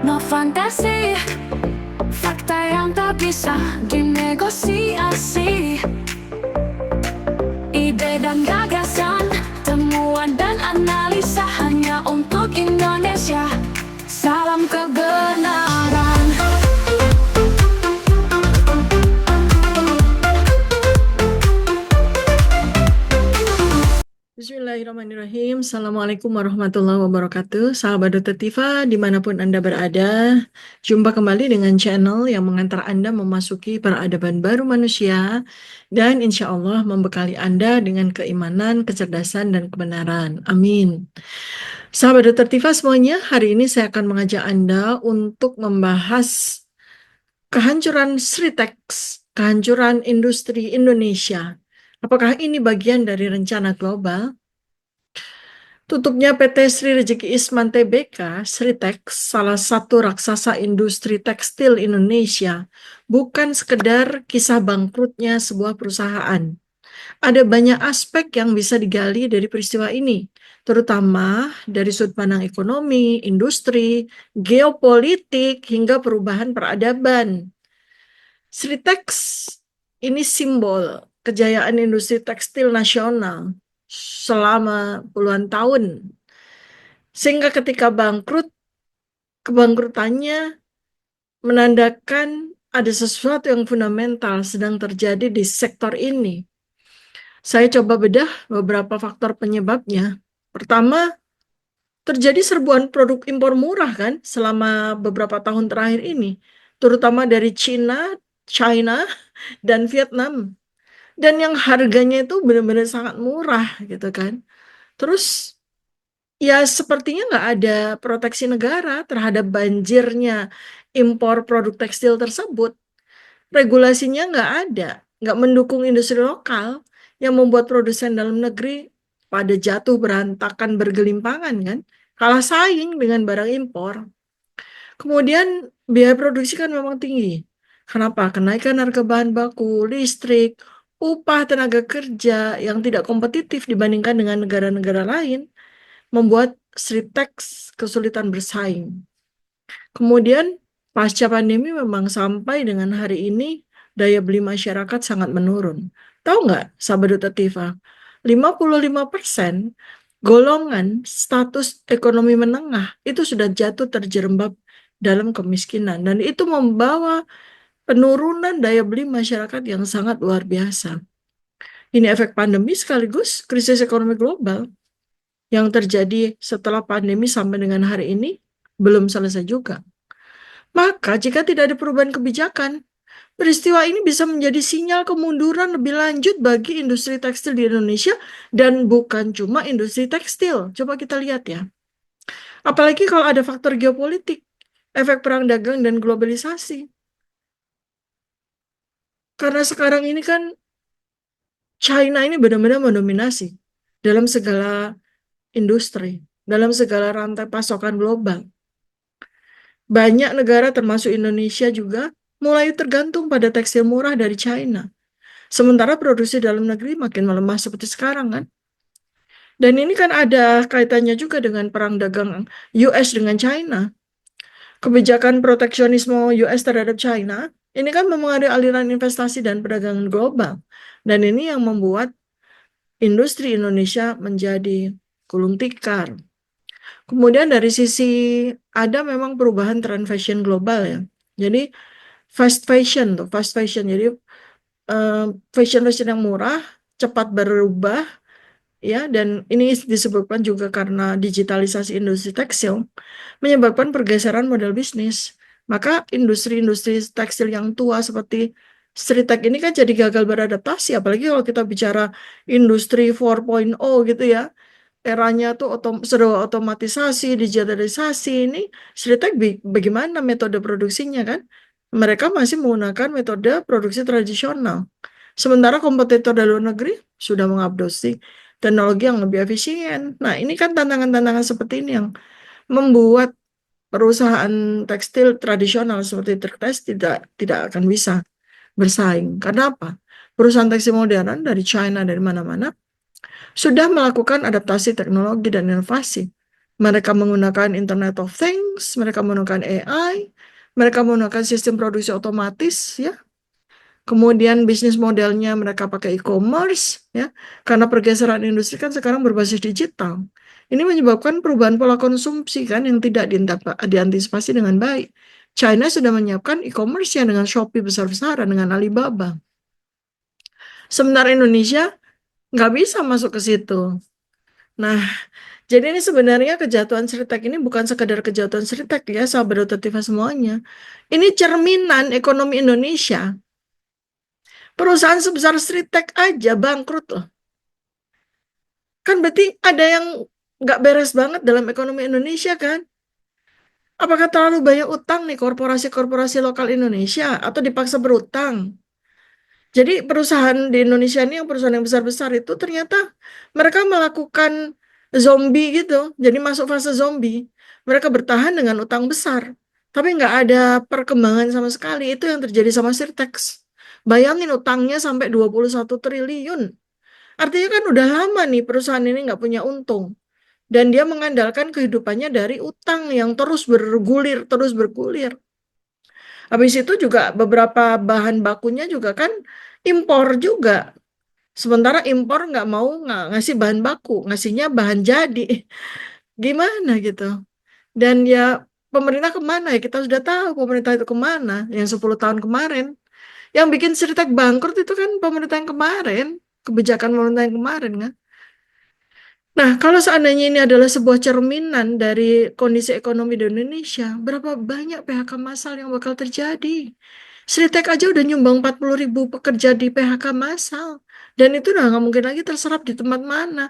No fantasi, fakta yang tak bisa dinegosiasi. Ide dan gagasan, temuan dan analisa hanya untuk Indonesia. Salam kebenaran. Bismillahirrahmanirrahim. Assalamualaikum warahmatullahi wabarakatuh. Sahabat Dr. Tifa, dimanapun Anda berada, jumpa kembali dengan channel yang mengantar Anda memasuki peradaban baru manusia dan insya Allah membekali Anda dengan keimanan, kecerdasan, dan kebenaran. Amin. Sahabat Dr. Tifa semuanya, hari ini saya akan mengajak Anda untuk membahas kehancuran Sritex, kehancuran industri Indonesia. Apakah ini bagian dari rencana global? Tutupnya PT Sri Rezeki Isman Tbk, Sritex, salah satu raksasa industri tekstil Indonesia, bukan sekedar kisah bangkrutnya sebuah perusahaan. Ada banyak aspek yang bisa digali dari peristiwa ini, terutama dari sudut pandang ekonomi, industri, geopolitik, hingga perubahan peradaban. Sritex ini simbol kejayaan industri tekstil nasional selama puluhan tahun. Sehingga ketika bangkrut, kebangkrutannya menandakan ada sesuatu yang fundamental sedang terjadi di sektor ini. Saya coba bedah beberapa faktor penyebabnya. Pertama, terjadi serbuan produk impor murah kan selama beberapa tahun terakhir ini, terutama dari China, dan Vietnam. Dan yang harganya itu benar-benar sangat murah gitu kan. Terus ya sepertinya nggak ada proteksi negara terhadap banjirnya impor produk tekstil tersebut. Regulasinya nggak ada, nggak mendukung industri lokal yang membuat produsen dalam negeri pada jatuh berantakan bergelimpangan kan. Kalah saing dengan barang impor. Kemudian biaya produksi kan memang tinggi. Kenapa? Kenaikan harga bahan baku, listrik, upah tenaga kerja yang tidak kompetitif dibandingkan dengan negara-negara lain membuat Sritex kesulitan bersaing. Kemudian pasca pandemi memang sampai dengan hari ini daya beli masyarakat sangat menurun. Tahu nggak, sahabat Duta Tifa? 55% golongan status ekonomi menengah itu sudah jatuh terjerembab dalam kemiskinan. Dan itu membawa penurunan daya beli masyarakat yang sangat luar biasa. Ini efek pandemi sekaligus krisis ekonomi global yang terjadi setelah pandemi sampai dengan hari ini belum selesai juga. Maka jika tidak ada perubahan kebijakan, peristiwa ini bisa menjadi sinyal kemunduran lebih lanjut bagi industri tekstil di Indonesia dan bukan cuma industri tekstil. Coba kita lihat ya. Apalagi kalau ada faktor geopolitik, efek perang dagang dan globalisasi. Karena sekarang ini kan China ini benar-benar mendominasi dalam segala industri, dalam segala rantai pasokan global. Banyak negara termasuk Indonesia juga mulai tergantung pada tekstil murah dari China. Sementara produksi dalam negeri makin melemah seperti sekarang kan. Dan ini kan ada kaitannya juga dengan perang dagang US dengan China. Kebijakan proteksionisme US terhadap China ini kan mempengaruhi aliran investasi dan perdagangan global. Dan ini yang membuat industri Indonesia menjadi gulung tikar. Kemudian dari sisi ada memang perubahan tren fashion global ya. Jadi fast fashion tuh, fast fashion. Jadi fashion yang murah, cepat berubah ya, dan ini disebabkan juga karena digitalisasi industri tekstil menyebabkan pergeseran model bisnis. Maka industri-industri tekstil yang tua seperti Sritex ini kan jadi gagal beradaptasi, apalagi kalau kita bicara industri 4.0 gitu ya. Eranya tuh serba otomatisasi, digitalisasi. Ini Sritex bagaimana metode produksinya kan? Mereka masih menggunakan metode produksi tradisional. Sementara kompetitor dari luar negeri sudah mengadopsi teknologi yang lebih efisien. Nah, ini kan tantangan-tantangan seperti ini yang membuat perusahaan tekstil tradisional seperti Tritex tidak akan bisa bersaing. Karena apa? Perusahaan tekstil modern dari China dari mana-mana sudah melakukan adaptasi teknologi dan inovasi. Mereka menggunakan Internet of Things, mereka menggunakan AI, mereka menggunakan sistem produksi otomatis, ya. Kemudian bisnis modelnya mereka pakai e-commerce, ya, karena pergeseran industri kan sekarang berbasis digital. Ini menyebabkan perubahan pola konsumsi kan yang tidak diantisipasi dengan baik. China sudah menyiapkan e-commerce yang dengan Shopee besar-besaran, dengan Alibaba. Sementara Indonesia nggak bisa masuk ke situ. Nah, jadi ini sebenarnya kejatuhan Sritek ini bukan sekedar kejatuhan Sritek ya, sahabat Ototiva semuanya. Ini cerminan ekonomi Indonesia. Perusahaan sebesar Sritek aja bangkrut loh. Kan berarti ada yang nggak beres banget dalam ekonomi Indonesia kan? Apakah terlalu banyak utang nih korporasi-korporasi lokal Indonesia atau dipaksa berutang? Jadi perusahaan di Indonesia ini yang perusahaan yang besar-besar itu ternyata mereka melakukan zombie gitu. Jadi masuk fase zombie. Mereka bertahan dengan utang besar. Tapi nggak ada perkembangan sama sekali. Itu yang terjadi sama Sirtex. Bayangin utangnya sampai 21 triliun. Artinya kan udah lama nih perusahaan ini nggak punya untung. Dan dia mengandalkan kehidupannya dari utang yang terus bergulir, terus bergulir. Habis itu juga beberapa bahan bakunya juga kan impor juga. Sementara impor nggak ngasih bahan baku, ngasihnya bahan jadi. Gimana gitu. Dan ya pemerintah kemana ya? Kita sudah tahu pemerintah itu kemana. Yang 10 tahun kemarin. Yang bikin Sritek bangkrut itu kan pemerintah yang kemarin. Kebijakan pemerintah yang kemarin kan. Nah, kalau seandainya ini adalah sebuah cerminan dari kondisi ekonomi di Indonesia, berapa banyak PHK massal yang bakal terjadi? Sritek aja udah nyumbang 40.000 pekerja di PHK massal. Dan itu udah nggak mungkin lagi terserap di tempat mana.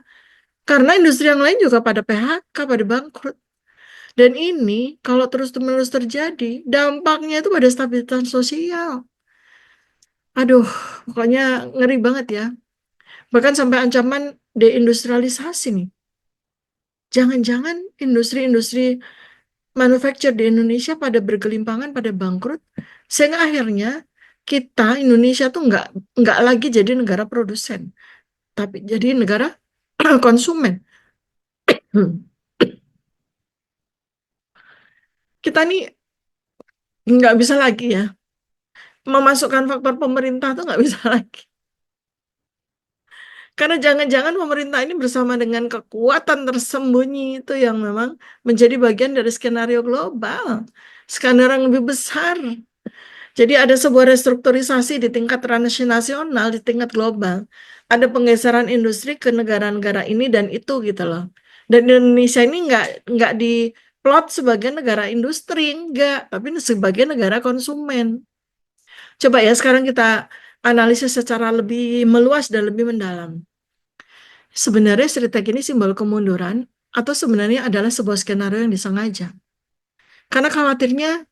Karena industri yang lain juga pada PHK, pada bangkrut. Dan ini kalau terus-menerus terjadi, dampaknya itu pada stabilitas sosial. Aduh, pokoknya ngeri banget ya. Bahkan sampai ancaman deindustrialisasi nih. Jangan-jangan industri-industri manufacture di Indonesia pada bergelimpangan, pada bangkrut, sehingga akhirnya kita Indonesia tuh nggak lagi jadi negara produsen, tapi jadi negara konsumen. Kita nih nggak bisa lagi ya memasukkan faktor pemerintah tuh nggak bisa lagi. Karena jangan-jangan pemerintah ini bersama dengan kekuatan tersembunyi itu yang memang menjadi bagian dari skenario global, skenario yang lebih besar. Jadi ada sebuah restrukturisasi di tingkat transnasional, di tingkat global. Ada penggeseran industri ke negara-negara ini dan itu gitu loh. Dan Indonesia ini nggak diplot sebagai negara industri, enggak, tapi sebagai negara konsumen. Coba ya sekarang kita analisis secara lebih meluas dan lebih mendalam. Sebenarnya Sritek ini simbol kemunduran atau sebenarnya adalah sebuah skenario yang disengaja. Karena khawatirnya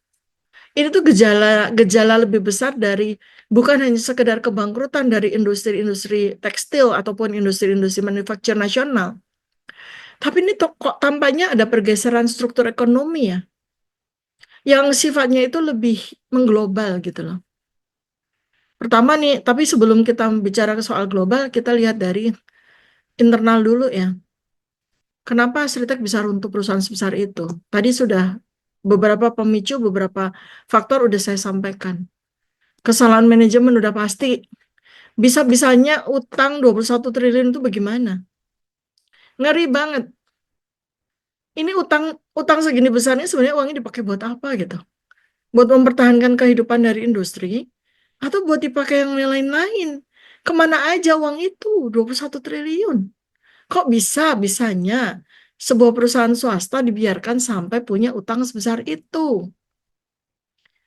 ini tuh gejala lebih besar dari bukan hanya sekedar kebangkrutan dari industri-industri tekstil ataupun industri-industri manufaktur nasional. Tapi ini kok tampaknya ada pergeseran struktur ekonomi ya, yang sifatnya itu lebih mengglobal gitu loh. Pertama nih, tapi sebelum kita bicara soal global, kita lihat dari internal dulu ya. Kenapa Sritek bisa runtuh perusahaan sebesar itu? Tadi sudah beberapa pemicu, beberapa faktor udah saya sampaikan. Kesalahan manajemen udah pasti. Bisa-bisanya utang 21 triliun itu bagaimana? Ngeri banget. Ini utang utang segini besarnya sebenarnya uangnya dipakai buat apa gitu? Buat mempertahankan kehidupan dari industri atau buat dipakai yang lain-lain? Kemana aja uang itu? 21 triliun. Kok bisanya sebuah perusahaan swasta dibiarkan sampai punya utang sebesar itu?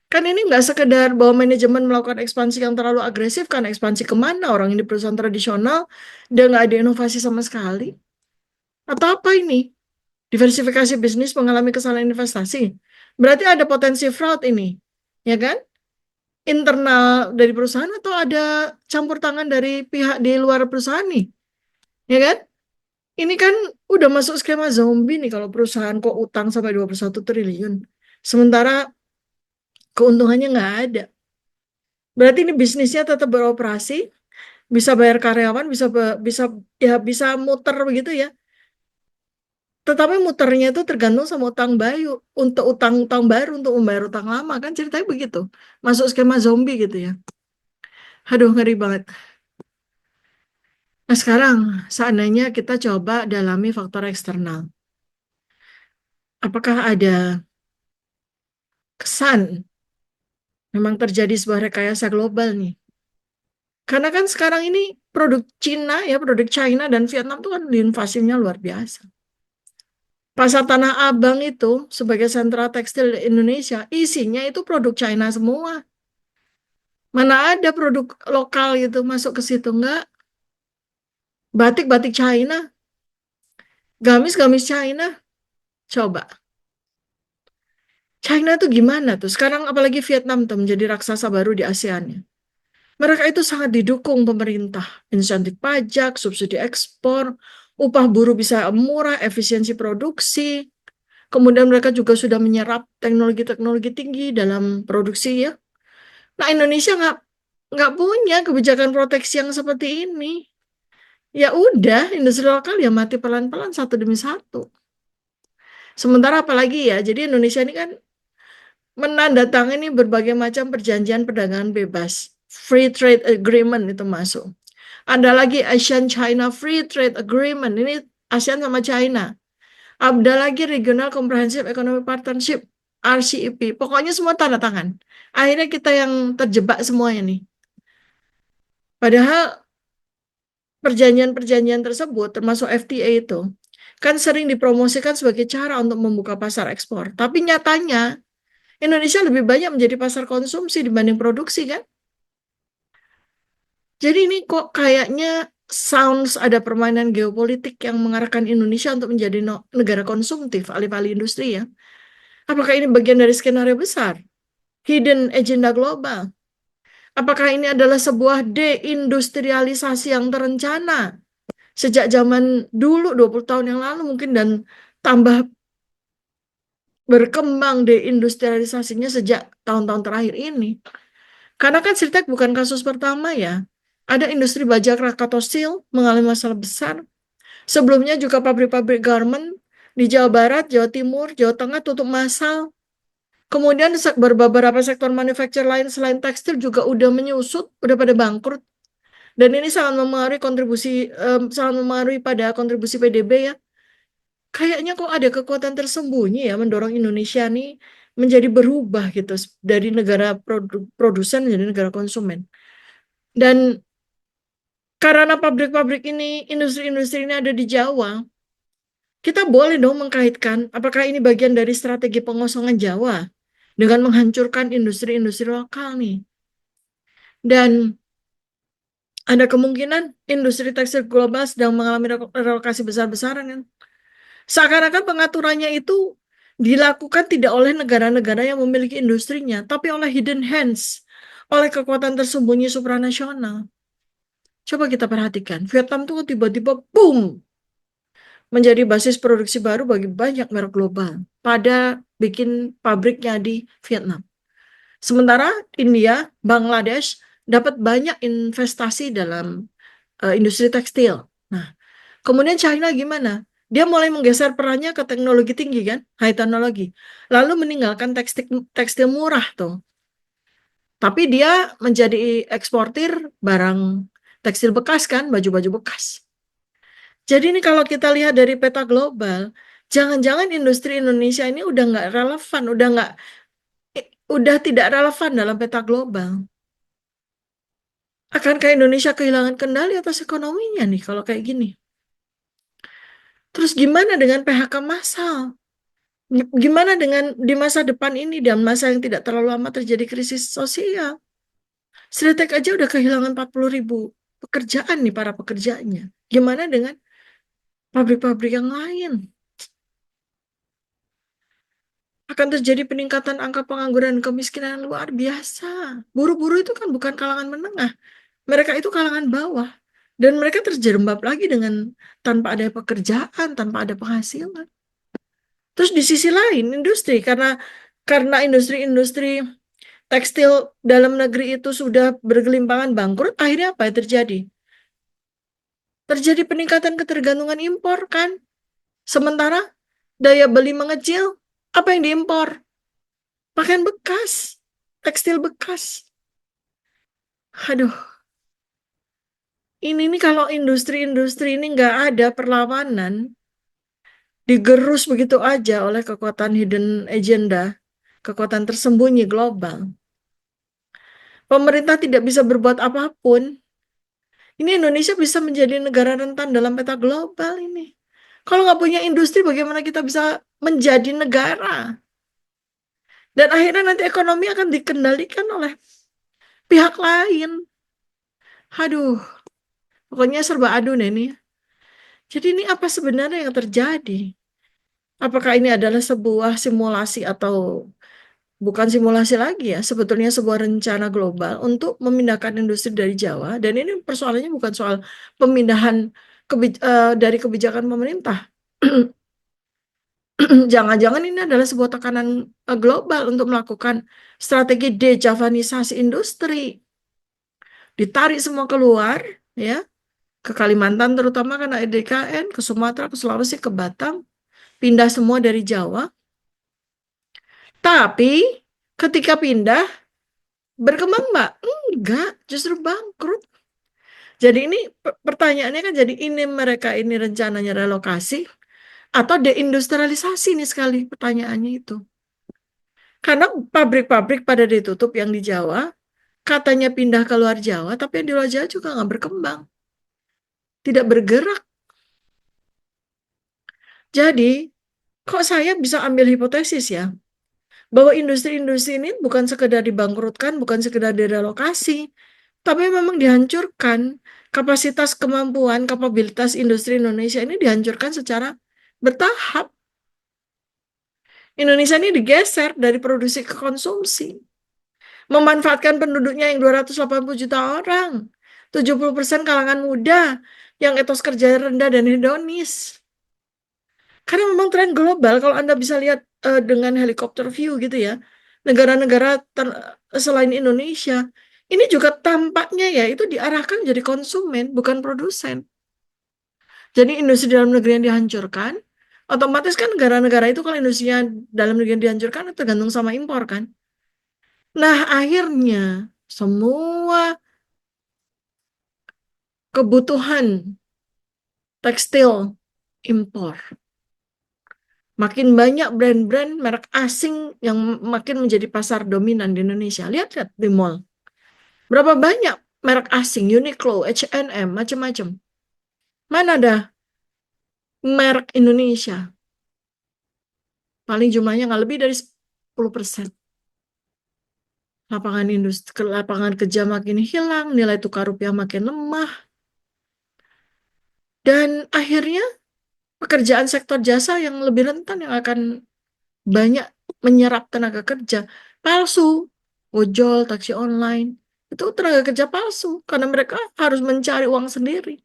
Kan ini nggak sekedar bahwa manajemen melakukan ekspansi yang terlalu agresif, kan ekspansi kemana? Orang ini perusahaan tradisional, dia nggak ada inovasi sama sekali. Atau apa ini? Diversifikasi bisnis mengalami kesalahan investasi. Berarti ada potensi fraud ini, ya kan? Internal dari perusahaan atau ada campur tangan dari pihak di luar perusahaan nih, ya kan? Ini kan udah masuk skema zombie nih kalau perusahaan kok utang sampai 21 triliun. Sementara keuntungannya nggak ada. Berarti ini bisnisnya tetap beroperasi, bisa bayar karyawan, bisa ya bisa muter begitu ya. Tetapi muternya itu tergantung sama utang bayu, untuk utang-utang baru untuk membayar utang lama kan ceritanya begitu. Masuk skema zombie gitu ya. Aduh ngeri banget. Nah sekarang seandainya kita coba dalami faktor eksternal. Apakah ada kesan memang terjadi sebuah rekayasa global nih? Karena kan sekarang ini produk Cina ya, produk China dan Vietnam itu kan invasinya luar biasa. Pasar Tanah Abang itu sebagai sentra tekstil Indonesia, isinya itu produk China semua. Mana ada produk lokal gitu masuk ke situ, enggak? Batik-batik China, gamis-gamis China. Coba. China tuh gimana tuh? Sekarang apalagi Vietnam tuh menjadi raksasa baru di ASEAN. Mereka itu sangat didukung pemerintah. Insentif pajak, subsidi ekspor, upah buruh bisa murah, efisiensi produksi. Kemudian mereka juga sudah menyerap teknologi-teknologi tinggi dalam produksi ya. Nah Indonesia nggak punya kebijakan proteksi yang seperti ini. Ya udah, industri lokal ya mati pelan-pelan satu demi satu. Sementara apalagi ya, jadi Indonesia ini kan menandatangani berbagai macam perjanjian perdagangan bebas. Free Trade Agreement itu masuk. Ada lagi ASEAN China Free Trade Agreement. Ini ASEAN sama China. Ada lagi Regional Comprehensive Economic Partnership RCEP. Pokoknya semua tanda tangan. Akhirnya kita yang terjebak semuanya nih. Padahal perjanjian-perjanjian tersebut termasuk FTA itu kan sering dipromosikan sebagai cara untuk membuka pasar ekspor. Tapi nyatanya Indonesia lebih banyak menjadi pasar konsumsi dibanding produksi kan? Jadi ini kok kayaknya sounds ada permainan geopolitik yang mengarahkan Indonesia untuk menjadi negara konsumtif alih-alih industri ya. Apakah ini bagian dari skenario besar? Hidden agenda global? Apakah ini adalah sebuah deindustrialisasi yang terencana sejak zaman dulu 20 tahun yang lalu mungkin dan tambah berkembang deindustrialisasinya sejak tahun-tahun terakhir ini? Karena kan Sirtek bukan kasus pertama ya. Ada industri baja Krakatau Steel mengalami masalah besar. Sebelumnya juga pabrik-pabrik garment di Jawa Barat, Jawa Timur, Jawa Tengah tutup massal. Kemudian beberapa sektor manufaktur lain selain tekstil juga udah menyusut, udah pada bangkrut. Dan ini sangat mempengaruhi sangat mempengaruhi pada kontribusi PDB ya. Kayaknya kok ada kekuatan tersembunyi ya mendorong Indonesia nih menjadi berubah gitu dari negara produsen menjadi negara konsumen. Dan karena pabrik-pabrik ini, industri-industri ini ada di Jawa, kita boleh dong mengkaitkan apakah ini bagian dari strategi pengosongan Jawa dengan menghancurkan industri-industri lokal nih. Dan ada kemungkinan industri tekstil global sedang mengalami relokasi besar-besaran kan. Seakan-akan pengaturannya itu dilakukan tidak oleh negara-negara yang memiliki industrinya, tapi oleh hidden hands, oleh kekuatan tersembunyi supranasional. Coba kita perhatikan, Vietnam tuh tiba-tiba boom, menjadi basis produksi baru bagi banyak merek global pada bikin pabriknya di Vietnam. Sementara India, Bangladesh dapat banyak investasi dalam industri tekstil. Nah, kemudian China gimana? Dia mulai menggeser perannya ke teknologi tinggi kan, high teknologi. Lalu meninggalkan tekstil murah tuh. Tapi dia menjadi eksportir barang tekstil bekas kan, baju-baju bekas. Jadi ini kalau kita lihat dari peta global, jangan-jangan industri Indonesia ini udah nggak relevan, udah tidak relevan dalam peta global. Akankah Indonesia kehilangan kendali atas ekonominya nih kalau kayak gini? Terus gimana dengan PHK massal? Gimana dengan di masa depan ini dan masa yang tidak terlalu lama terjadi krisis sosial? Sritek aja udah kehilangan 40.000 pekerjaan nih para pekerjanya. Gimana dengan pabrik-pabrik yang lain? Akan terjadi peningkatan angka pengangguran dan kemiskinan yang luar biasa. Buruh-buruh itu kan bukan kalangan menengah. Mereka itu kalangan bawah. Dan mereka terjerembab lagi dengan tanpa ada pekerjaan, tanpa ada penghasilan. Terus di sisi lain, industri. Karena industri-industri tekstil dalam negeri itu sudah bergelimpangan bangkrut, akhirnya apa yang terjadi? Terjadi peningkatan ketergantungan impor kan? Sementara daya beli mengecil, apa yang diimpor? Pakaian bekas, tekstil bekas. Aduh, ini nih kalau industri-industri ini nggak ada perlawanan, digerus begitu aja oleh kekuatan hidden agenda, kekuatan tersembunyi global. Pemerintah tidak bisa berbuat apapun. Ini Indonesia bisa menjadi negara rentan dalam peta global ini. Kalau nggak punya industri, bagaimana kita bisa menjadi negara? Dan akhirnya nanti ekonomi akan dikendalikan oleh pihak lain. Aduh, pokoknya serba adu nih ini. Jadi ini apa sebenarnya yang terjadi? Apakah ini adalah sebuah simulasi atau bukan simulasi lagi ya, sebetulnya sebuah rencana global untuk memindahkan industri dari Jawa. Dan ini persoalannya bukan soal pemindahan dari kebijakan pemerintah. Jangan-jangan ini adalah sebuah tekanan global untuk melakukan strategi dejavanisasi industri. Ditarik semua keluar, ya, ke Kalimantan terutama karena EDKN, ke Sumatera, ke Sulawesi, ke Batam, pindah semua dari Jawa. Tapi ketika pindah, berkembang Mbak? Enggak, justru bangkrut. Jadi ini pertanyaannya kan jadi ini mereka ini rencananya relokasi atau deindustrialisasi nih sekali pertanyaannya itu. Karena pabrik-pabrik pada ditutup yang di Jawa, katanya pindah ke luar Jawa, tapi yang di luar Jawa juga nggak berkembang, tidak bergerak. Jadi, kok saya bisa ambil hipotesis ya, bahwa industri-industri ini bukan sekedar dibangkrutkan, bukan sekedar direlokasi, tapi memang dihancurkan. Kapasitas, kemampuan, kapabilitas industri Indonesia ini dihancurkan secara bertahap. Indonesia ini digeser dari produksi ke konsumsi. Memanfaatkan penduduknya yang 280 juta orang. 70% kalangan muda yang etos kerja rendah dan hedonis. Karena memang tren global, kalau Anda bisa lihat dengan helikopter view gitu ya, negara-negara selain Indonesia, ini juga tampaknya ya itu diarahkan jadi konsumen, bukan produsen. Jadi industri dalam negeri yang dihancurkan, otomatis kan negara-negara itu kalau industrinya dalam negeri yang dihancurkan tergantung sama impor kan. Nah akhirnya semua kebutuhan tekstil impor. Makin banyak brand-brand merek asing yang makin menjadi pasar dominan di Indonesia. Lihat-lihat di mall. Berapa banyak merek asing, Uniqlo, H&M, macam-macam. Mana ada merek Indonesia? Paling jumlahnya nggak lebih dari 10%. Lapangan industri, lapangan kerja makin hilang, nilai tukar rupiah makin lemah. Dan akhirnya pekerjaan sektor jasa yang lebih rentan yang akan banyak menyerap tenaga kerja palsu, ojol, taksi online, itu tenaga kerja palsu karena mereka harus mencari uang sendiri,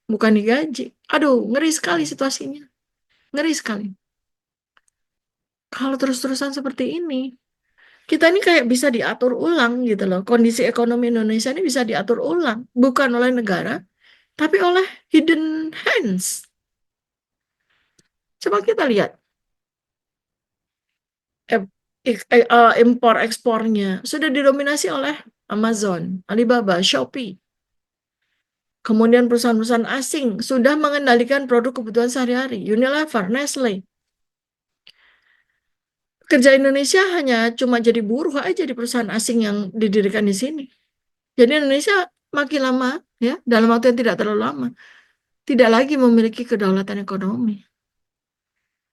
bukan digaji. Aduh, ngeri sekali situasinya, ngeri sekali. Kalau terus-terusan seperti ini, kita ini kayak bisa diatur ulang gitu loh. Kondisi ekonomi Indonesia ini bisa diatur ulang, bukan oleh negara, tapi oleh hidden hands. Coba kita lihat impor ekspornya sudah didominasi oleh Amazon, Alibaba, Shopee. Kemudian perusahaan-perusahaan asing sudah mengendalikan produk kebutuhan sehari-hari, Unilever, Nestle. Kerja Indonesia hanya cuma jadi buruh aja di perusahaan asing yang didirikan di sini. Jadi Indonesia makin lama, ya, dalam waktu yang tidak terlalu lama, tidak lagi memiliki kedaulatan ekonomi.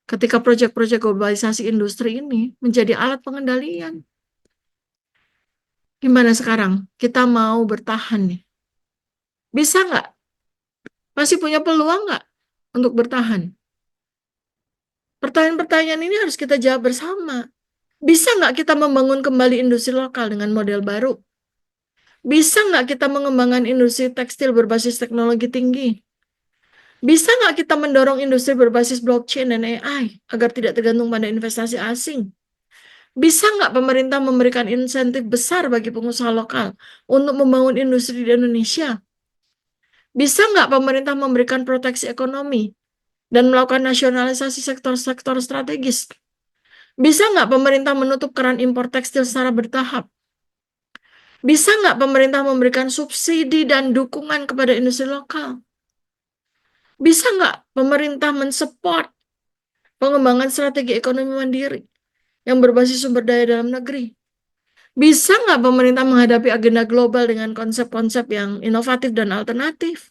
Ketika proyek-proyek globalisasi industri ini menjadi alat pengendalian. Gimana sekarang? Kita mau bertahan nih. Bisa nggak? Masih punya peluang nggak untuk bertahan? Pertanyaan-pertanyaan ini harus kita jawab bersama. Bisa nggak kita membangun kembali industri lokal dengan model baru? Bisa nggak kita mengembangkan industri tekstil berbasis teknologi tinggi? Bisa nggak kita mendorong industri berbasis blockchain dan AI agar tidak tergantung pada investasi asing? Bisa nggak pemerintah memberikan insentif besar bagi pengusaha lokal untuk membangun industri di Indonesia? Bisa nggak pemerintah memberikan proteksi ekonomi dan melakukan nasionalisasi sektor-sektor strategis. Bisa nggak pemerintah menutup keran impor tekstil secara bertahap? Bisa nggak pemerintah memberikan subsidi dan dukungan kepada industri lokal? Bisa nggak pemerintah mensupport pengembangan strategi ekonomi mandiri yang berbasis sumber daya dalam negeri? Bisa nggak pemerintah menghadapi agenda global dengan konsep-konsep yang inovatif dan alternatif?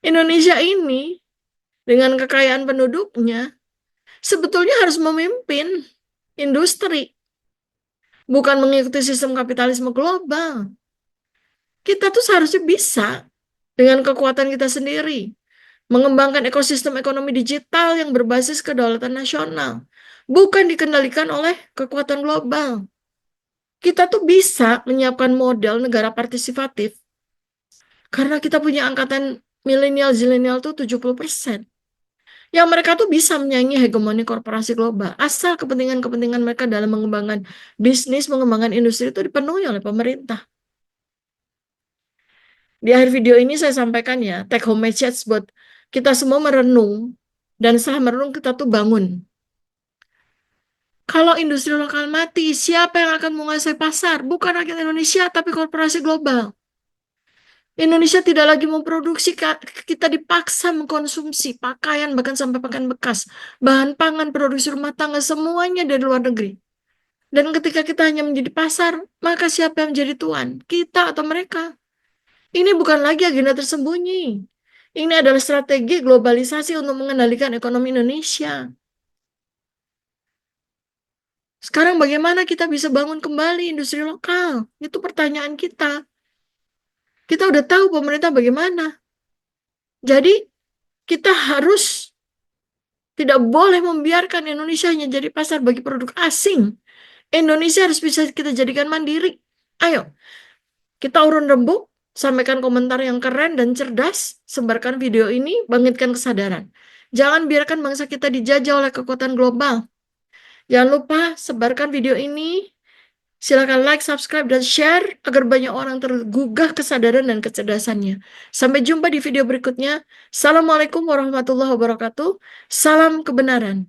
Indonesia ini dengan kekayaan penduduknya sebetulnya harus memimpin industri, bukan mengikuti sistem kapitalisme global. Kita tuh seharusnya bisa dengan kekuatan kita sendiri mengembangkan ekosistem ekonomi digital yang berbasis kedaulatan nasional, bukan dikendalikan oleh kekuatan global. Kita tuh bisa menyiapkan model negara partisipatif karena kita punya angkatan milenial zilenial tuh 70%. Yang mereka tuh bisa menyaingi hegemoni korporasi global asal kepentingan-kepentingan mereka dalam mengembangkan bisnis, mengembangkan industri itu dipenuhi oleh pemerintah. Di akhir video ini saya sampaikan ya, take home message buat kita semua merenung, dan setelah merenung kita tuh bangun. Kalau industri lokal mati, siapa yang akan menguasai pasar? Bukan rakyat Indonesia, tapi korporasi global. Indonesia tidak lagi memproduksi, kita dipaksa mengkonsumsi pakaian, bahkan sampai pakaian bekas, bahan pangan, produksi rumah tangga, semuanya dari luar negeri. Dan ketika kita hanya menjadi pasar, maka siapa yang menjadi tuan? Kita atau mereka? Ini bukan lagi agenda tersembunyi. Ini adalah strategi globalisasi untuk mengendalikan ekonomi Indonesia. Sekarang bagaimana kita bisa bangun kembali industri lokal? Itu pertanyaan kita. Kita udah tahu pemerintah bagaimana. Jadi kita harus tidak boleh membiarkan Indonesia hanya jadi pasar bagi produk asing. Indonesia harus bisa kita jadikan mandiri. Ayo, kita urun rembuk, sampaikan komentar yang keren dan cerdas, sebarkan video ini, bangkitkan kesadaran. Jangan biarkan bangsa kita dijajah oleh kekuatan global. Jangan lupa sebarkan video ini. Silakan like, subscribe, dan share agar banyak orang tergugah kesadaran dan kecerdasannya. Sampai jumpa di video berikutnya. Assalamualaikum warahmatullahi wabarakatuh. Salam kebenaran.